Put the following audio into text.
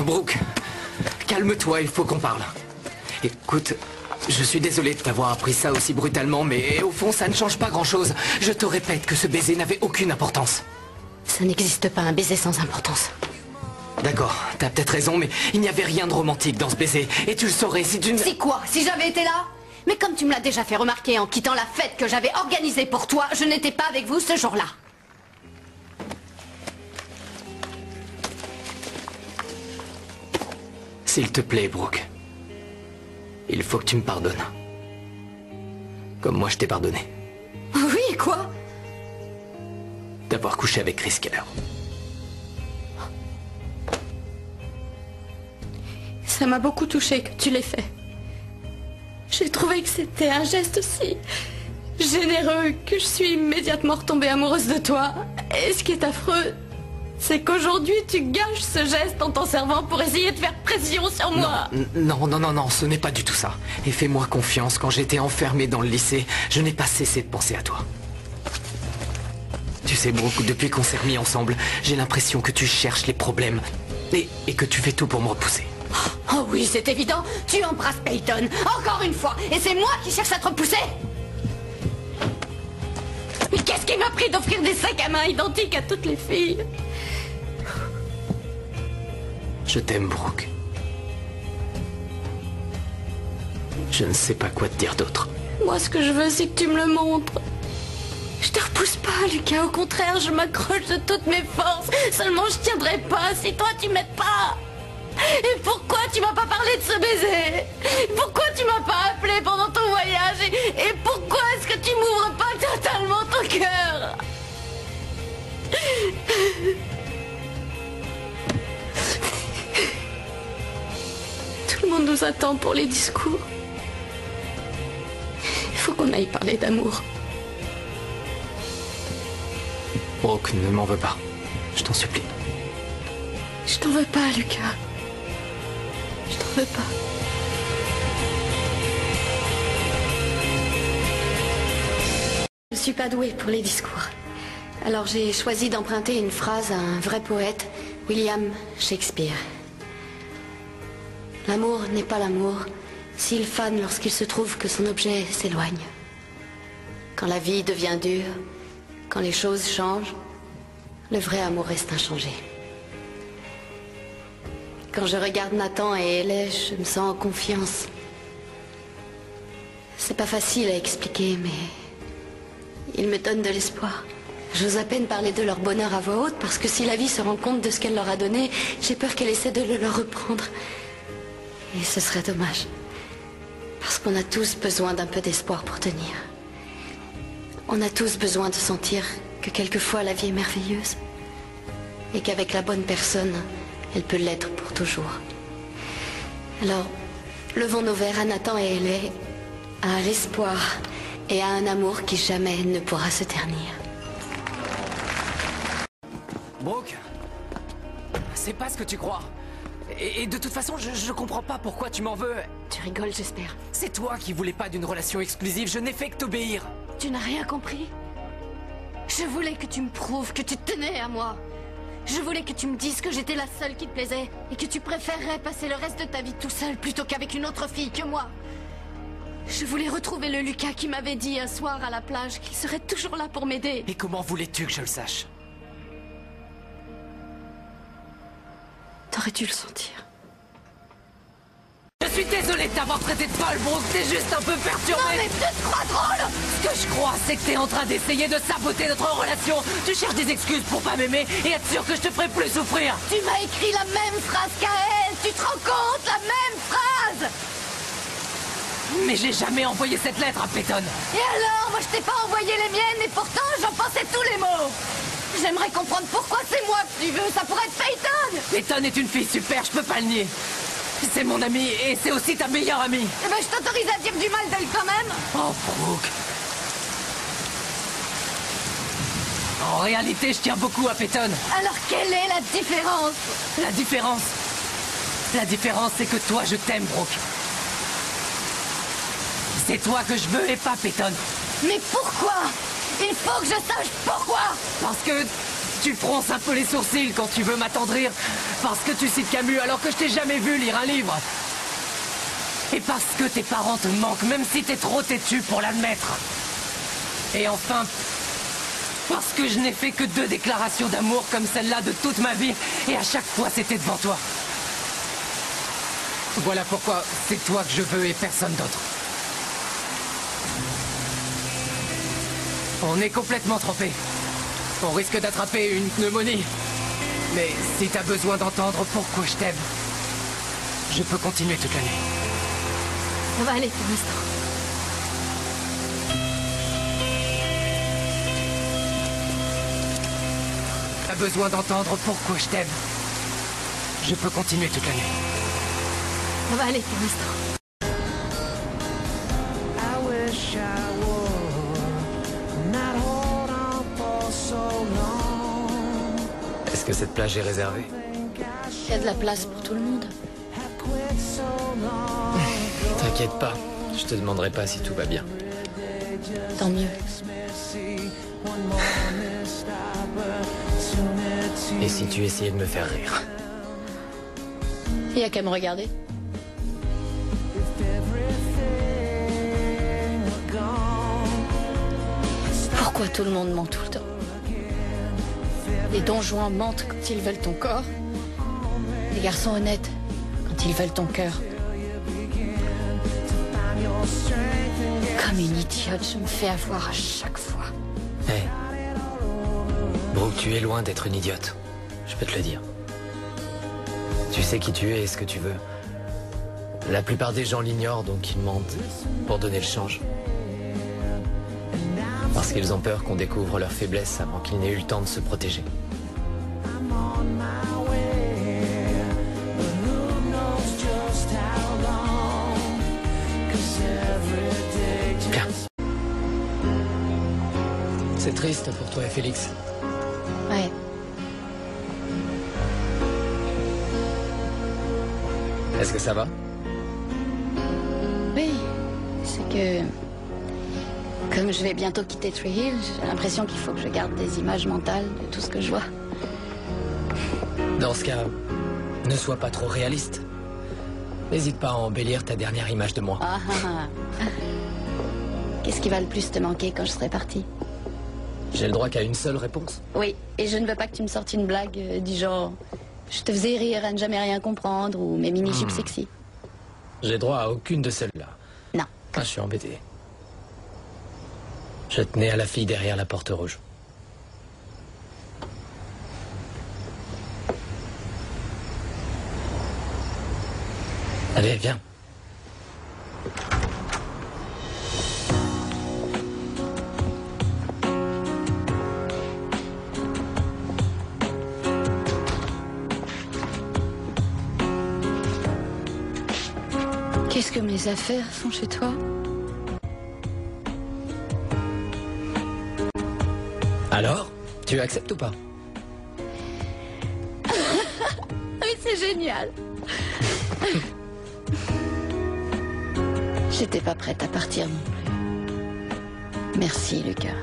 Brooke, calme-toi, il faut qu'on parle. Écoute, je suis désolé de t'avoir appris ça aussi brutalement, mais au fond, ça ne change pas grand-chose. Je te répète que ce baiser n'avait aucune importance. Ça n'existe pas un baiser sans importance. D'accord, t'as peut-être raison, mais il n'y avait rien de romantique dans ce baiser. Et tu le saurais si tu ne... C'est quoi, si j'avais été là? Mais comme tu me l'as déjà fait remarquer en quittant la fête que j'avais organisée pour toi, je n'étais pas avec vous ce jour-là. S'il te plaît, Brooke. Il faut que tu me pardonnes. Comme moi je t'ai pardonné. Oui, quoi? D'avoir couché avec Chris Keller. Ça m'a beaucoup touché que tu l'aies fait. J'ai trouvé que c'était un geste si généreux que je suis immédiatement retombée amoureuse de toi. Et ce qui est affreux, c'est qu'aujourd'hui tu gâches ce geste en t'en servant pour essayer de faire pression sur moi. Non, ce n'est pas du tout ça. Et fais-moi confiance, quand j'étais enfermé dans le lycée, je n'ai pas cessé de penser à toi. Tu sais, Brooke, depuis qu'on s'est remis ensemble, j'ai l'impression que tu cherches les problèmes et que tu fais tout pour me repousser. Oh oui, c'est évident, tu embrasses Peyton, encore une fois, et c'est moi qui cherche à te repousser. Mais qu'est-ce qui m'a pris d'offrir des sacs à main identiques à toutes les filles? Je t'aime, Brooke. Je ne sais pas quoi te dire d'autre. Moi, ce que je veux, c'est que tu me le montres. Je te repousse pas, Lucas, au contraire, je m'accroche de toutes mes forces. Seulement, je tiendrai pas si toi, tu m'aides pas. Et pourquoi tu m'as pas parlé de ce baiser? Pourquoi tu m'as pas appelé pendant ton voyage? Et pourquoi est-ce que tu m'ouvres pas totalement ton cœur? Tout le monde nous attend pour les discours. Il faut qu'on aille parler d'amour. Brooke, ne m'en veux pas. Je t'en supplie. Je t'en veux pas, Lucas. Je t'en veux pas. Je suis pas douée pour les discours. Alors j'ai choisi d'emprunter une phrase à un vrai poète, William Shakespeare. L'amour n'est pas l'amour s'il fane lorsqu'il se trouve que son objet s'éloigne. Quand la vie devient dure, quand les choses changent, le vrai amour reste inchangé. Quand je regarde Nathan et Ellie, je me sens en confiance. C'est pas facile à expliquer, mais ils me donnent de l'espoir. J'ose à peine parler de leur bonheur à voix haute, parce que si la vie se rend compte de ce qu'elle leur a donné, j'ai peur qu'elle essaie de le leur reprendre. Et ce serait dommage. Parce qu'on a tous besoin d'un peu d'espoir pour tenir. On a tous besoin de sentir que quelquefois la vie est merveilleuse. Et qu'avec la bonne personne, elle peut l'être pour toujours. Alors, levons nos verres à Nathan et Ellie, à l'espoir et à un amour qui jamais ne pourra se ternir. Brooke, c'est pas ce que tu crois. Et de toute façon, je comprends pas pourquoi tu m'en veux. Tu rigoles, j'espère. C'est toi qui voulais pas d'une relation exclusive, je n'ai fait que t'obéir. Tu n'as rien compris? Je voulais que tu me prouves que tu tenais à moi. Je voulais que tu me dises que j'étais la seule qui te plaisait et que tu préférerais passer le reste de ta vie tout seul plutôt qu'avec une autre fille que moi. Je voulais retrouver le Lucas qui m'avait dit un soir à la plage qu'il serait toujours là pour m'aider. Et comment voulais-tu que je le sache? T'aurais dû le sentir. Je suis désolé de t'avoir traité de folle, Brooke, t'es juste un peu perturbé. Non mais tu te crois drôle? Ce que je crois, c'est que t'es en train d'essayer de saboter notre relation. Tu cherches des excuses pour pas m'aimer et être sûr que je te ferai plus souffrir. Tu m'as écrit la même phrase qu'à elle. Tu te rends compte? La même phrase. Mais j'ai jamais envoyé cette lettre à Peyton. Et alors? Moi je t'ai pas envoyé les miennes et pourtant j'en pensais tous les mots. J'aimerais comprendre pourquoi c'est moi que tu veux. Ça pourrait être Peyton. Peyton est une fille super, je peux pas le nier. C'est mon amie et c'est aussi ta meilleure amie. Eh ben je t'autorise à dire du mal d'elle quand même. Oh, Brooke. En réalité, je tiens beaucoup à Peyton. Alors quelle est la différence? La différence? La différence, c'est que toi, je t'aime, Brooke. C'est toi que je veux et pas Peyton. Mais pourquoi? Il faut que je sache pourquoi. Parce que Tu fronces un peu les sourcils quand tu veux m'attendrir, parce que tu cites Camus alors que je t'ai jamais vu lire un livre. Et parce que tes parents te manquent, même si t'es trop têtu pour l'admettre. Et enfin, parce que je n'ai fait que 2 déclarations d'amour comme celle-là de toute ma vie, et à chaque fois c'était devant toi. Voilà pourquoi c'est toi que je veux et personne d'autre. On est complètement trompés. On risque d'attraper une pneumonie. Mais si t'as besoin d'entendre pourquoi je t'aime, je peux continuer toute l'année. Ça va aller pour l'instant. T'as besoin d'entendre pourquoi je t'aime, je peux continuer toute l'année. Ça va aller pour l'instant. Est-ce que cette plage est réservée? Il y a de la place pour tout le monde. T'inquiète pas, je te demanderai pas si tout va bien. Tant mieux. Et si tu essayais de me faire rire? Il y a qu'à me regarder. Pourquoi tout le monde ment tout le temps? Les donjons mentent quand ils veulent ton corps. Les garçons honnêtes quand ils veulent ton cœur. Comme une idiote, je me fais avoir à chaque fois. Hé, Brooke, tu es loin d'être une idiote. Je peux te le dire. Tu sais qui tu es et ce que tu veux. La plupart des gens l'ignorent, donc ils mentent pour donner le change. Parce qu'ils ont peur qu'on découvre leurs faiblesses avant qu'ils n'aient eu le temps de se protéger. Bien. C'est triste pour toi et Félix. Ouais. Est-ce que ça va? Oui, c'est que... Comme je vais bientôt quitter Tree Hill, j'ai l'impression qu'il faut que je garde des images mentales de tout ce que je vois. Dans ce cas, ne sois pas trop réaliste. N'hésite pas à embellir ta dernière image de moi. Ah, ah, ah. Qu'est-ce qui va le plus te manquer quand je serai partie? J'ai le droit qu'à une seule réponse. Oui, et je ne veux pas que tu me sortes une blague du genre... Je te faisais rire à ne jamais rien comprendre ou mes mini-jupes sexy. J'ai droit à aucune de celles-là. Non. Ah, je suis embêté. Je tenais à la fille derrière la porte rouge. Allez, viens. Qu'est-ce que mes affaires font chez toi? Alors, tu acceptes ou pas? Oui, c'est génial. J'étais pas prête à partir non plus. Merci, Lucas.